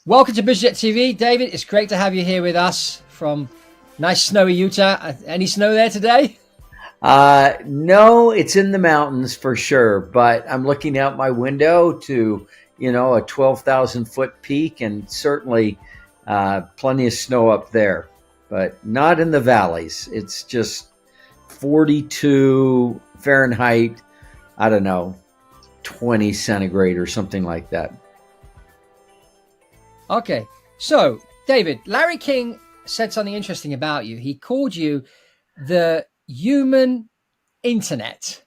Welcome to BizJet TV, David. It's great to have you here with us from nice snowy Utah. Any snow there today? No, it's in the mountains for sure, but I'm looking out my window to, a 12,000 foot peak and certainly plenty of snow up there, but not in the valleys. It's just 42 Fahrenheit, I don't know, 20 centigrade or something like that. Okay, so David, Larry King said something interesting about you. He called you the human internet.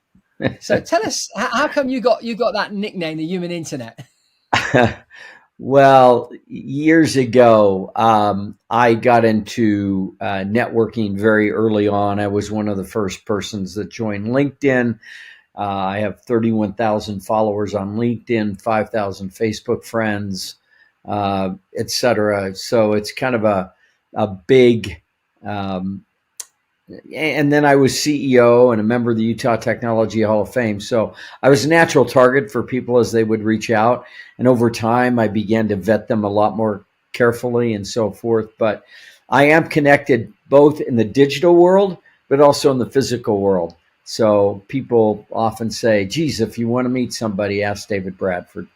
So tell us, how come you got that nickname, the human internet? Well, years ago, I got into networking very early on. I was one of the first persons that joined LinkedIn. I have 31,000 followers on LinkedIn, 5,000 Facebook friends, etc. So it's kind of a big, and then I was CEO and a member of the Utah Technology Hall of Fame. So I was a natural target for people as they would reach out. And over time, I began to vet them a lot more carefully and so forth. But I am connected both in the digital world, but also in the physical world. So people often say, geez, if you want to meet somebody, ask David Bradford.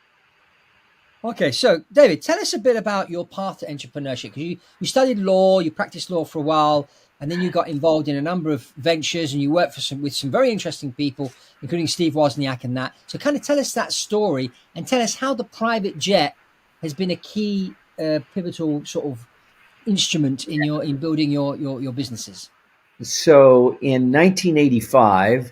Okay, so David, tell us a bit about your path to entrepreneurship. Because you studied law, you practiced law for a while, and then you got involved in a number of ventures, and you worked with some very interesting people, including Steve Wozniak and that. So kind of tell us that story and tell us how the private jet has been a key pivotal sort of instrument in building your businesses. So in 1985,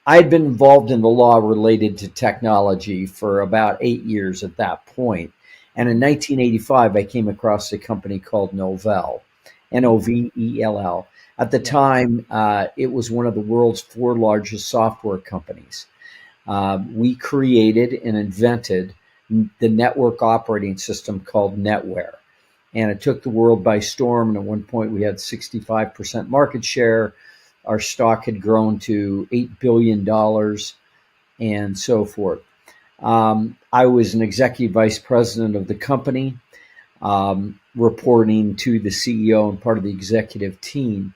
I had been involved in the law related to technology for about 8 years at that point. And in 1985, I came across a company called Novell, Novell. At the time, it was one of the world's 4 largest software companies. We created and invented the network operating system called NetWare. And it took the world by storm. And at one point, we had 65% market share. Our stock had grown to $8 billion and so forth. I was an executive vice president of the company, reporting to the CEO and part of the executive team.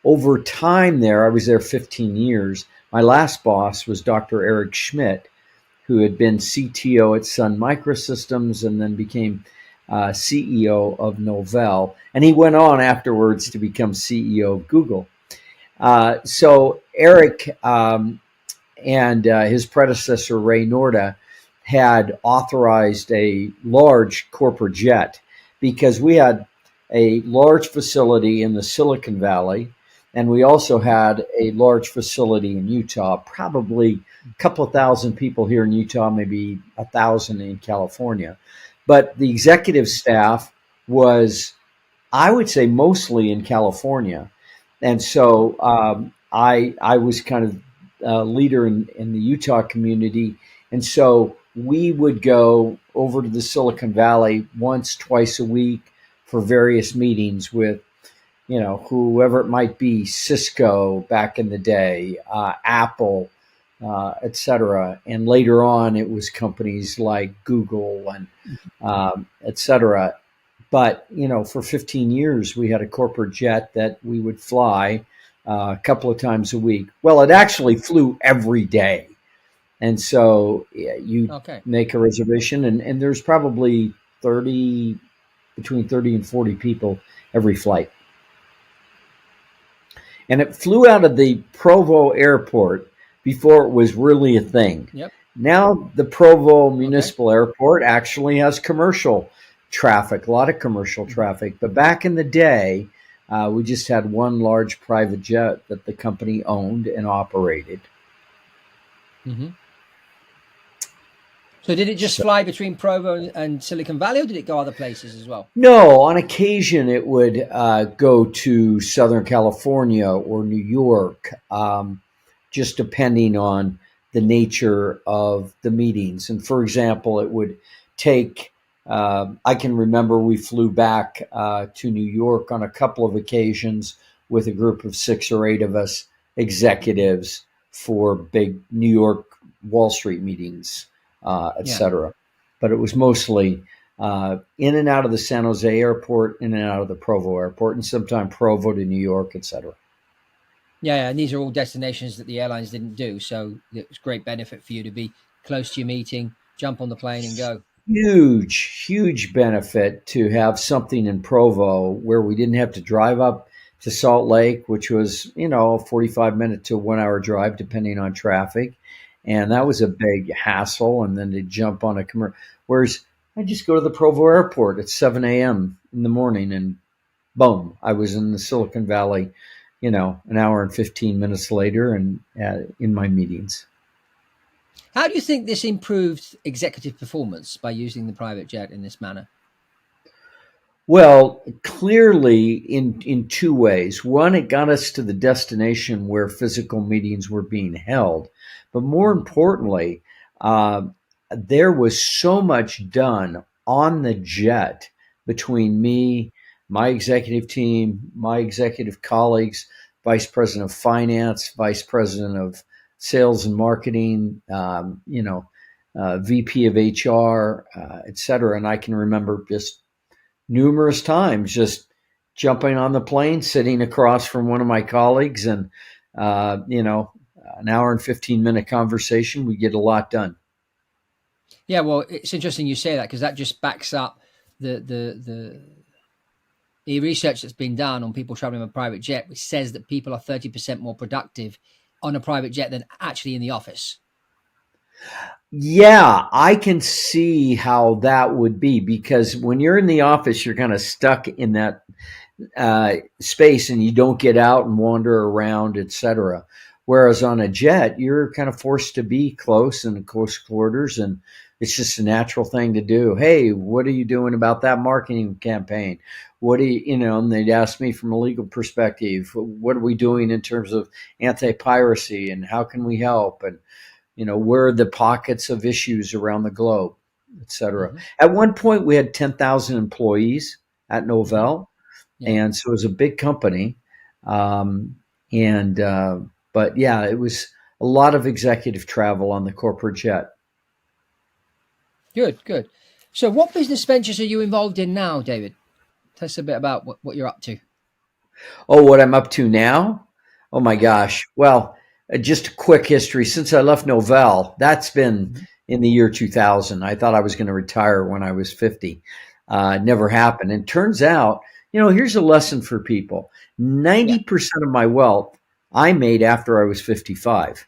Over time there, I was there 15 years. My last boss was Dr. Eric Schmidt, who had been CTO at Sun Microsystems and then became CEO of Novell. And he went on afterwards to become CEO of Google. So Eric and his predecessor, Ray Norda, had authorized a large corporate jet because we had a large facility in the Silicon Valley, and we also had a large facility in Utah, probably a couple of thousand people here in Utah, maybe 1,000 in California. But the executive staff was, I would say, mostly in California. And so I was kind of a leader in the Utah community. And so we would go over to the Silicon Valley once, twice a week for various meetings with, whoever it might be, Cisco back in the day, Apple, et cetera. And later on, it was companies like Google and et cetera. But, for 15 years, we had a corporate jet that we would fly a couple of times a week. Well, it actually flew every day. And so you make a reservation, and there's probably between 30 and 40 people every flight. And it flew out of the Provo airport before it was really a thing. Yep. Now the Provo Municipal Airport actually has commercial traffic, a lot of commercial traffic. But back in the day, we just had one large private jet that the company owned and operated. Mm-hmm. So did it just fly between Provo and Silicon Valley, or did it go other places as well? No, on occasion it would go to Southern California or New York, just depending on the nature of the meetings. And for example, it would take, I can remember we flew back to New York on a couple of occasions with a group of 6 or 8 of us executives for big New York Wall Street meetings, et cetera. But it was mostly in and out of the San Jose airport, in and out of the Provo airport, and sometimes Provo to New York, etc. Yeah, and these are all destinations that the airlines didn't do. So it's great benefit for you to be close to your meeting, jump on the plane and go. Huge benefit to have something in Provo where we didn't have to drive up to Salt Lake, which was, a 45-minute to 1 hour drive, depending on traffic. And that was a big hassle. And then to jump on a commercial. Whereas I just go to the Provo airport at 7 a.m. in the morning and boom, I was in the Silicon Valley, an hour and 15 minutes later and in my meetings. How do you think this improved executive performance by using the private jet in this manner? Well, clearly in two ways. One, it got us to the destination where physical meetings were being held. But more importantly, there was so much done on the jet between me, my executive team, my executive colleagues, vice president of finance, vice president of sales and marketing, VP of HR, et cetera. And I can remember just numerous times just jumping on the plane, sitting across from one of my colleagues, and an hour and 15-minute conversation. We get a lot done. Yeah, well, it's interesting you say that because that just backs up the research that's been done on people traveling on a private jet, which says that people are 30% more productive on a private jet than actually in the office. Yeah, I can see how that would be, because when you're in the office, you're kind of stuck in that space and you don't get out and wander around, etc. Whereas on a jet, you're kind of forced to be close and close quarters, and it's just a natural thing to do. Hey, what are you doing about that marketing campaign? What do you, and they'd ask me from a legal perspective, what are we doing in terms of anti-piracy and how can we help? And where are the pockets of issues around the globe, et cetera. Mm-hmm. At one point, we had 10,000 employees at Novell, and so it was a big company. But yeah, it was a lot of executive travel on the corporate jet. Good. So what business ventures are you involved in now, David? Tell us a bit about what you're up to. Oh, what I'm up to now? Oh, my gosh. Well, just a quick history. Since I left Novell, that's been in the year 2000. I thought I was going to retire when I was 50. Never happened. And turns out, here's a lesson for people. 90% of my wealth I made after I was 55.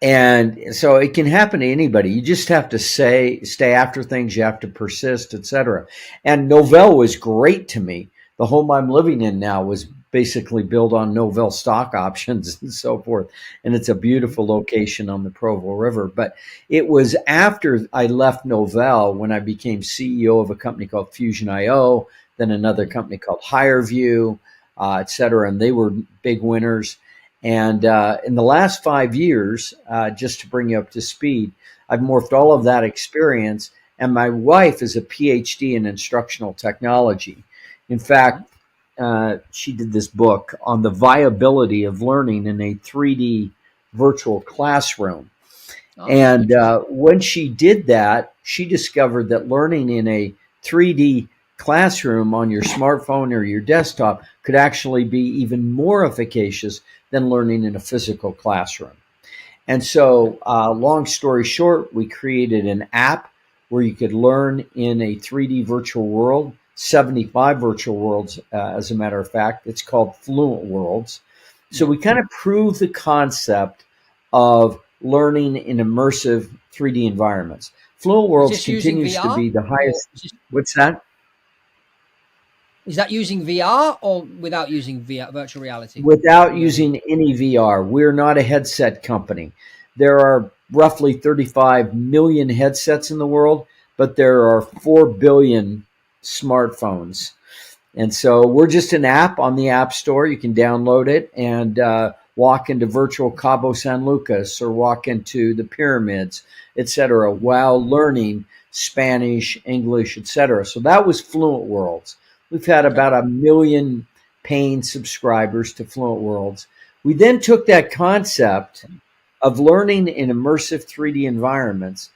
And so it can happen to anybody. You just have to stay after things. You have to persist, etc. And Novell was great to me. The home I'm living in now was basically built on Novell stock options and so forth. And it's a beautiful location on the Provo River. But it was after I left Novell when I became CEO of a company called Fusion.io, then another company called HireView, et cetera. And they were big winners. And in the last 5 years, just to bring you up to speed, I've morphed all of that experience. And my wife is a PhD in instructional technology. In fact, she did this book on the viability of learning in a 3D virtual classroom. And when she did that, she discovered that learning in a 3D classroom on your smartphone or your desktop could actually be even more efficacious than learning in a physical classroom. And so, long story short, we created an app where you could learn in a 3D virtual world, 75 virtual worlds, as a matter of fact. It's called Fluent Worlds. So we kind of prove the concept of learning in immersive 3D environments. Fluent Worlds continues to be the highest. What's that? Is that using VR or without using VR, virtual reality? Without using any VR. We're not a headset company. There are roughly 35 million headsets in the world, but there are 4 billion smartphones. And so we're just an app on the App Store. You can download it and walk into virtual Cabo San Lucas or walk into the pyramids, etc., while learning Spanish, English, etc. So that was Fluent Worlds. We've had about 1 million paying subscribers to Fluent Worlds. We then took that concept of learning in immersive 3D environments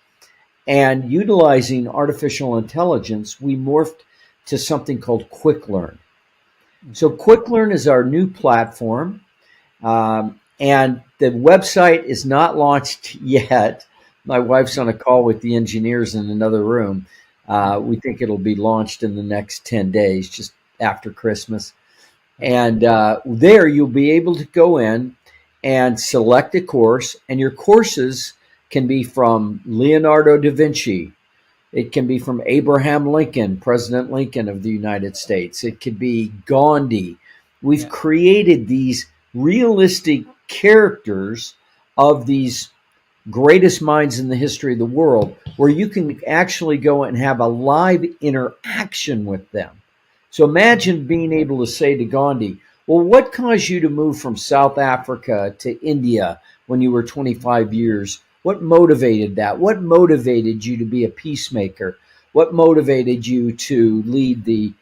And utilizing artificial intelligence, we morphed to something called Quick Learn. So Quick Learn is our new platform. And the website is not launched yet. My wife's on a call with the engineers in another room. We think it'll be launched in the next 10 days, just after Christmas. And there you'll be able to go in and select a course, and your courses can be from Leonardo da Vinci. It can be from Abraham Lincoln, President Lincoln of the United States. It could be Gandhi. We've created these realistic characters of these greatest minds in the history of the world where you can actually go and have a live interaction with them. So imagine being able to say to Gandhi, well, what caused you to move from South Africa to India when you were 25 years? What motivated that? What motivated you to be a peacemaker? What motivated you to lead the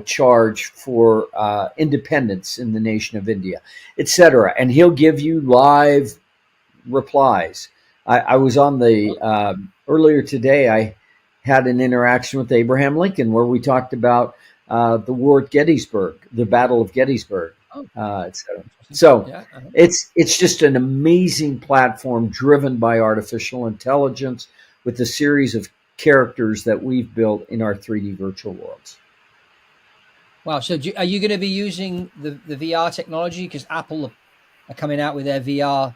charge for independence in the nation of India, etc.? And he'll give you live replies. I was on the earlier today. I had an interaction with Abraham Lincoln where we talked about the war at Gettysburg, the Battle of Gettysburg, etc. So it's just an amazing platform driven by artificial intelligence with a series of characters that we've built in our 3D virtual worlds. Wow. So are you going to be using the VR technology? Because Apple are coming out with their VR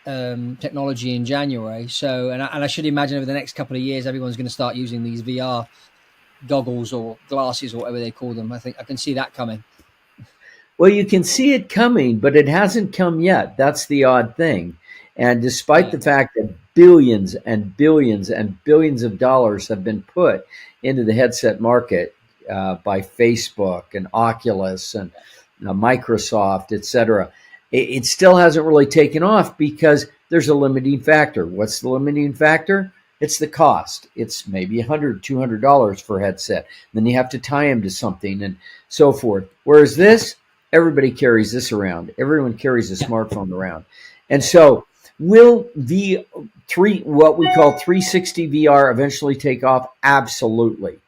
technology in January. So, and I should imagine over the next couple of years, everyone's going to start using these VR goggles or glasses or whatever they call them. I think I can see that coming. Well, you can see it coming, but it hasn't come yet. That's the odd thing. And despite the fact that billions and billions and billions of dollars have been put into the headset market by Facebook and Oculus and Microsoft, etc., it still hasn't really taken off because there's a limiting factor. What's the limiting factor? It's the cost. It's maybe $100, $200 for a headset. Then you have to tie them to something and so forth. Whereas this, everybody carries this around. Everyone carries a smartphone around. And so will what we call 360 VR eventually take off? Absolutely.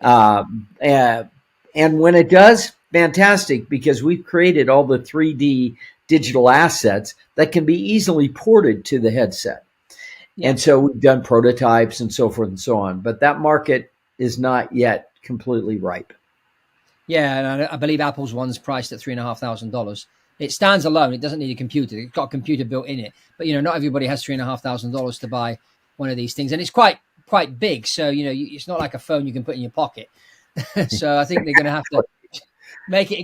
And when it does, fantastic, because we've created all the 3D digital assets that can be easily ported to the headset. And so we've done prototypes and so forth and so on. But that market is not yet completely ripe. Yeah, and I believe Apple's one's priced at $3,500. It stands alone. It doesn't need a computer. It's got a computer built in it. But, not everybody has $3,500 to buy one of these things. And it's quite big. So, it's not like a phone you can put in your pocket. So I think they're going to have to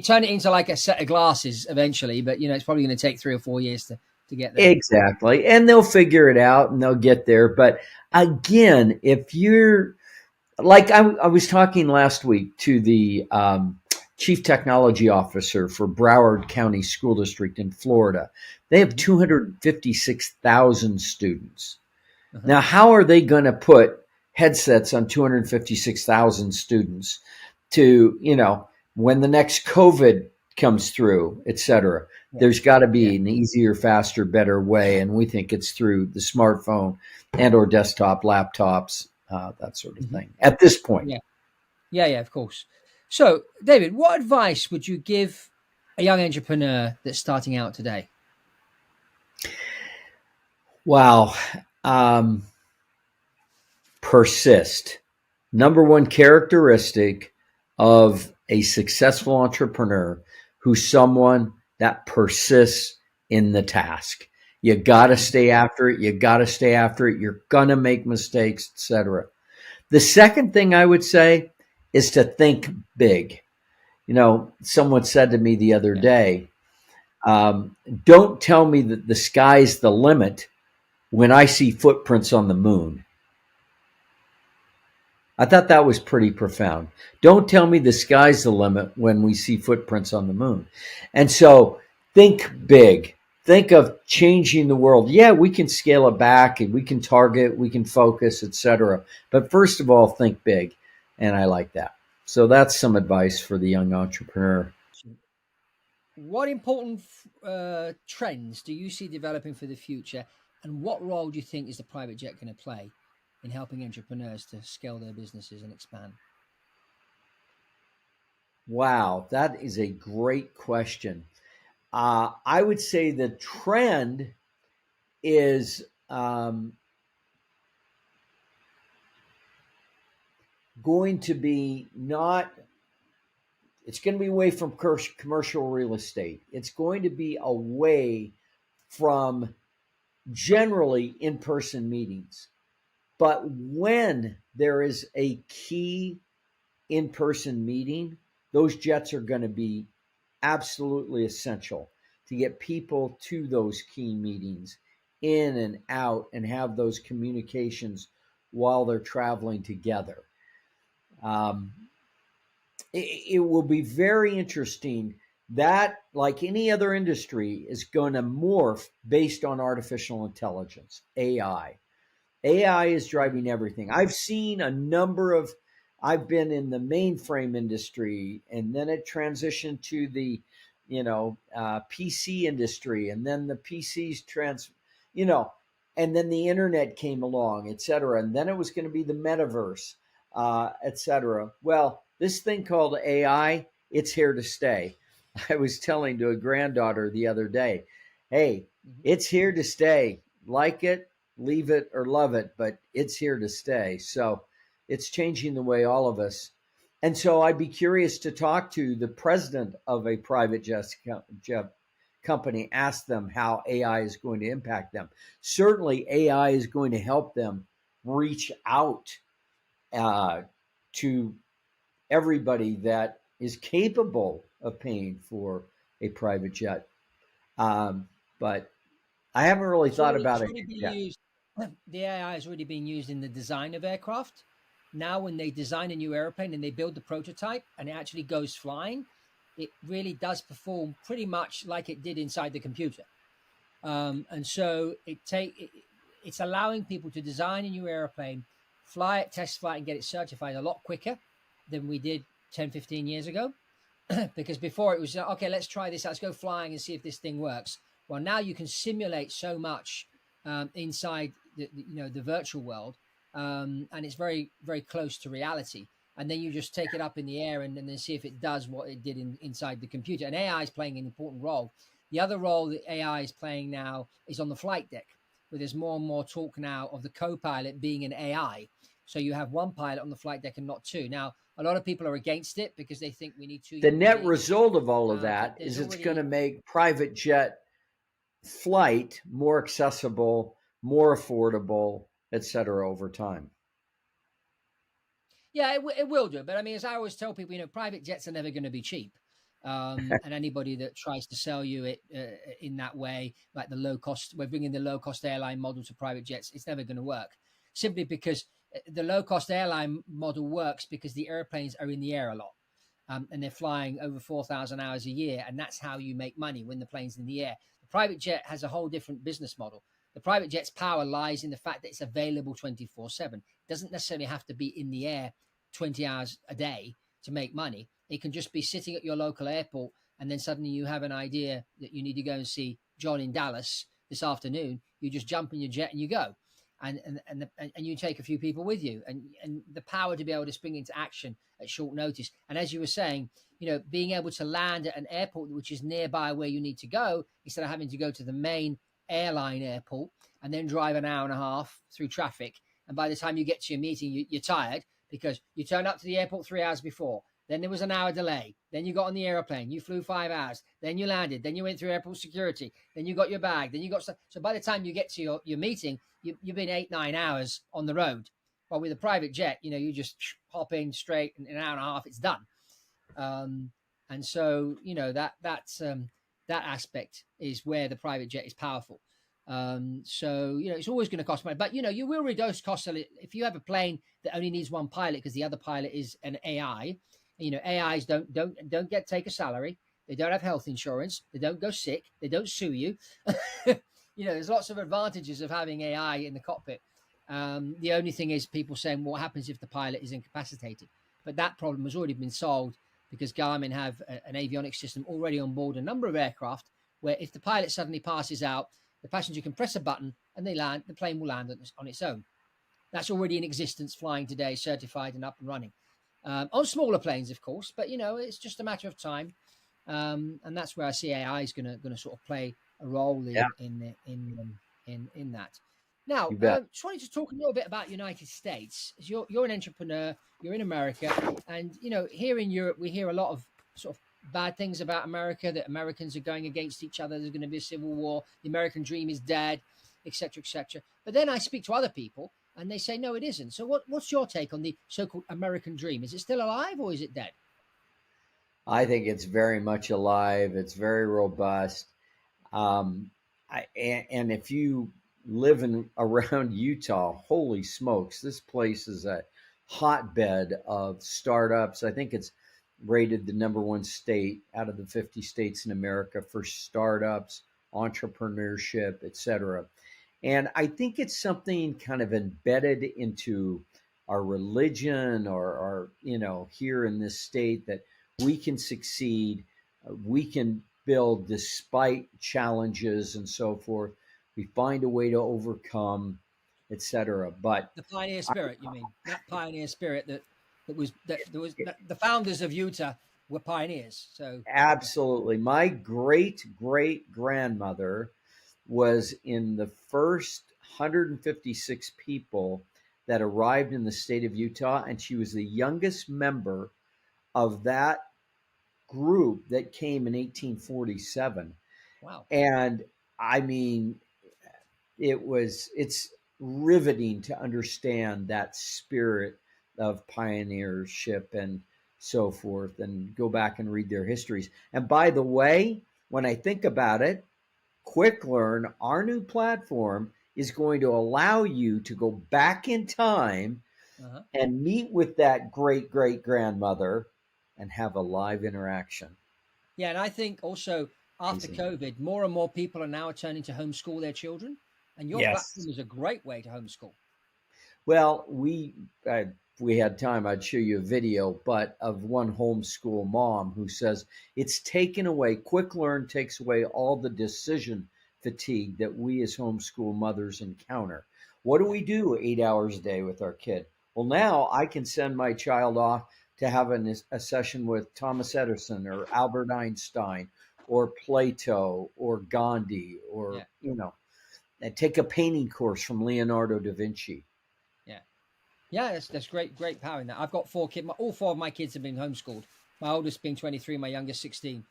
turn it into like a set of glasses eventually. But, it's probably going to take 3 or 4 years to get there. Exactly. And they'll figure it out and they'll get there. But again, if you're like, I was talking last week to the chief technology officer for Broward County School District in Florida. They have 256,000 students. Now, how are they going to put headsets on 256,000 students to, when the next COVID comes through, et cetera? There's got to be an easier, faster, better way. And we think it's through the smartphone and or desktop, laptops, that sort of thing at this point. Yeah, of course. So, David, what advice would you give a young entrepreneur that's starting out today? Wow. Persist. Number one characteristic of a successful entrepreneur who's someone that persists in the task. You got to stay after it. You got to stay after it. You're going to make mistakes, etc. The second thing I would say is to think big. Someone said to me the other day, don't tell me that the sky's the limit when I see footprints on the moon. I thought that was pretty profound. Don't tell me the sky's the limit when we see footprints on the moon. And so think big. Think of changing the world. Yeah, we can scale it back and we can target, we can focus, etc. But first of all, think big. And I like that. So that's some advice for the young entrepreneur. What important trends do you see developing for the future And what role do you think is the private jet going to play in helping entrepreneurs to scale their businesses and expand? Wow, that is a great question. I would say the trend is going to be not, it's going to be away from commercial real estate. It's going to be away from generally in person meetings. But when there is a key in person meeting, those jets are going to be absolutely essential to get people to those key meetings in and out and have those communications while they're traveling together. Um, it will be very interesting. That, like any other industry, is going to morph based on artificial intelligence, AI. AI is driving everything. I've seen a number of, I've been in the mainframe industry, and then it transitioned to the, PC industry, and then the PCs you know, and then the internet came along, et cetera. And then it was going to be the metaverse, et cetera. Well, this thing called AI, it's here to stay. I was telling to a granddaughter the other day, hey, it's here to stay. Like it, leave it, or love it, but it's here to stay. So it's changing the way all of us. And so I'd be curious to talk to the president of a private jet company, ask them how AI is going to impact them. Certainly, AI is going to help them reach out to everybody that is capable of paying for a private jet. But I haven't really thought about it yet. The AI has already been used in the design of aircraft. Now, when they design a new airplane and they build the prototype and it actually goes flying, it really does perform pretty much like it did inside the computer. And so it's allowing people to design a new airplane, fly it, test flight, and get it certified a lot quicker than we did 10, 15 years ago. Because before it was, okay, let's try this. Let's go flying and see if this thing works. Well, now you can simulate so much inside the virtual world, and it's very, very close to reality. And then you just take it up in the air and then see if it does what it did inside the computer. And AI is playing an important role. The other role that AI is playing now is on the flight deck, where there's more and more talk now of the co-pilot being an AI. So you have one pilot on the flight deck and not two. Now, a lot of people are against it because they think we need two. The net result of all of that is it's going to make private jet flight more accessible, more affordable, et cetera, over time. Yeah, it will do. But I mean, as I always tell people, private jets are never going to be cheap. And anybody that tries to sell you it in that way, like we're bringing the low cost airline model to private jets, it's never going to work. Simply because the low cost airline model works because the airplanes are in the air a lot. And they're flying over 4,000 hours a year. And that's how you make money, when the plane's in the air. The private jet has a whole different business model. The private jet's power lies in the fact that it's available 24/7. It doesn't necessarily have to be in the air 20 hours a day to make money. It can just be sitting at your local airport, and then suddenly you have an idea that you need to go and see John in Dallas this afternoon. You just jump in your jet and you go. And you take a few people with you, and the power to be able to spring into action at short notice. And as you were saying, being able to land at an airport which is nearby where you need to go, instead of having to go to the main airline airport and then drive an hour and a half through traffic. And by the time you get to your meeting, you're tired because you turned up to the airport 3 hours before. Then there was an hour delay. Then you got on the airplane. You flew 5 hours. Then you landed. Then you went through airport security. Then you got your bag. Then you got stuff. So by the time you get to your meeting, you've been 8-9 hours on the road. But with a private jet, you just hop in straight, and in an hour and a half, it's done. And so that aspect is where the private jet is powerful. So it's always going to cost money, but you will reduce costs if you have a plane that only needs one pilot because the other pilot is an AI. AIs don't take a salary. They don't have health insurance. They don't go sick. They don't sue you. There's lots of advantages of having AI in the cockpit. The only thing is people saying, what happens if the pilot is incapacitated? But that problem has already been solved because Garmin have an avionics system already on board a number of aircraft where if the pilot suddenly passes out, The passenger can press a button and the plane will land on its own. That's already in existence, flying today, certified and up and running. On smaller planes, of course, but it's just a matter of time, and that's where I see AI is going to sort of play a role Yeah, in that. Now, you bet. just wanted to talk a little bit about United States. You're an entrepreneur, you're in America, and here in Europe we hear a lot of sort of bad things about America. That Americans are going against each other. There's going to be a civil war. The American dream is dead, etc., etc. But then I speak to other people and they say, no, it isn't. So what's your take on the so-called American dream? Is it still alive or is it dead? I think it's very much alive. It's very robust. Um, and if you live in around Utah, holy smokes, this place is a hotbed of startups. I think it's rated the number one state out of the 50 states in America for startups, entrepreneurship, etc. And I think it's something kind of embedded into our religion or here in this state that we can succeed, we can build despite challenges and so forth. We find a way to overcome, etc. But The pioneer spirit, you mean? That pioneer spirit that the founders of Utah were pioneers. So yeah. absolutely, my great great grandmother was in the first 156 people that arrived in the state of Utah, and she was the youngest member of that group that came in 1847. Wow. And I mean, it's riveting to understand that spirit of pioneership and so forth, and go back and read their histories. And by the way, when I think about it, Quick Learn, our new platform, is going to allow you to go back in time Uh-huh. and meet with that great great grandmother and have a live interaction. Yeah, and I think also after Amazing. COVID, more and more people are now turning to homeschool their children, and your platform Yes. is a great way to homeschool. Well, if we had time, I'd show you a video, but of one homeschool mom who says it's taken away. Quick Learn takes away all the decision fatigue that we as homeschool mothers encounter. What do Yeah, we do 8 hours a day with our kid? Well, now I can send my child off to have a session with Thomas Edison or Albert Einstein or Plato or Gandhi or, yeah, and take a painting course from Leonardo da Vinci. yeah. Yeah, that's great power in that. I've got 4 kids. All 4 of my kids have been homeschooled. My oldest being 23, my youngest 16.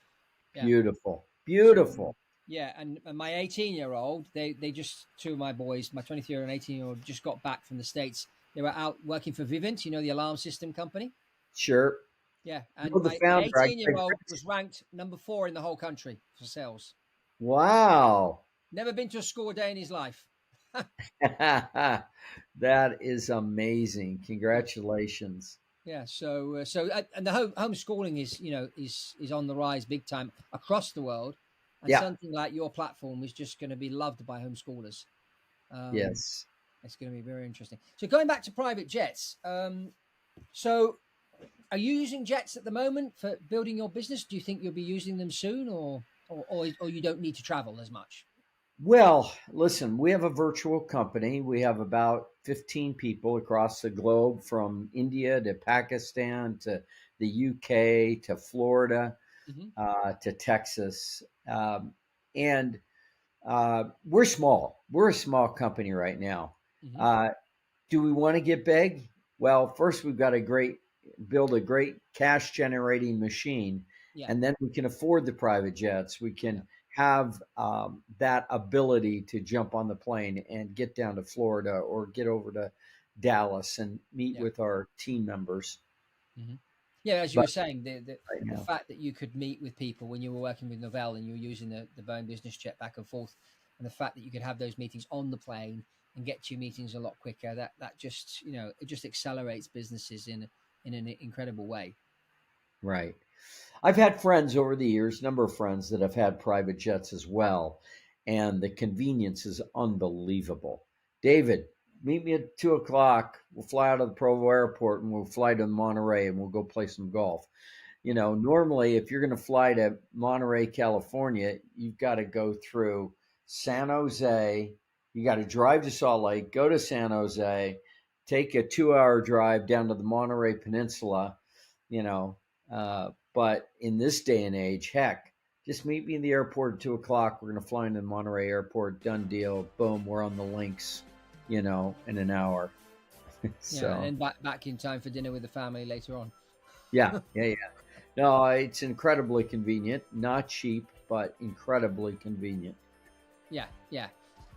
Yeah. Beautiful. So Beautiful. yeah, and my 18-year-old, they just 2 of my boys, my 23-year and 18-year-old, just got back from the States. They were out working for Vivint, the alarm system company. Sure. Yeah, Know and the my founder. 18-year-old was ranked number 4 in the whole country for sales. Wow. Never been to a school a day in his life. That is amazing. Congratulations. Yeah, and the homeschooling is on the rise big time across the world, and Yeah. something like your platform is just going to be loved by homeschoolers. Um, Yes. it's going to be very interesting. So going back to private jets, so are you using jets at the moment for building your business? Do you think you'll be using them soon, or you don't need to travel as much? Well, listen, we have a virtual company. We have about 15 people across the globe, from India to Pakistan to the UK to Florida Hmm. to Texas. And we're small. We're a small company right now. Hmm. Uh, do we want to get big? Well, first we've got to build a great cash generating machine, Yeah, and then we can afford the private jets. We yeah, can have that ability to jump on the plane and get down to Florida or get over to Dallas and meet yeah. with our team members. Hmm. Yeah, as you But were saying, the right the now, fact that you could meet with people when you were working with Novell and you were using the Boeing business jet back and forth, and the fact that you could have those meetings on the plane and get to your meetings a lot quicker, that just it just accelerates businesses in an incredible way. right. I've had friends over the years, number of friends that have had private jets as well, and the convenience is unbelievable. David, meet me at 2 o'clock. We'll fly out of the Provo airport and we'll fly to Monterey and we'll go play some golf. Normally, if you're going to fly to Monterey, California, you've got to go through San Jose. You got to drive to Salt Lake, go to San Jose, take a 2-hour drive down to the Monterey Peninsula, you know. But in this day and age, heck, just meet me in the airport at 2 o'clock. We're going to fly into the Monterey Airport. Done deal. Boom. We're on the links, in an hour. So, Yeah, and back in time for dinner with the family later on. yeah. No, it's incredibly convenient. Not cheap, but incredibly convenient. Yeah.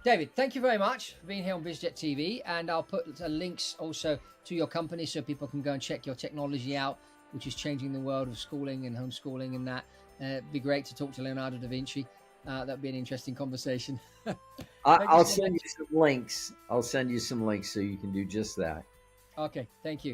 David, thank you very much for being here on BizJet TV, and I'll put links also to your company so people can go and check your technology out, which is changing the world of schooling and homeschooling and that. It'd be great to talk to Leonardo da Vinci. That'd be an interesting conversation. I'll send you some links. I'll send you some links so you can do just that. Okay, thank you.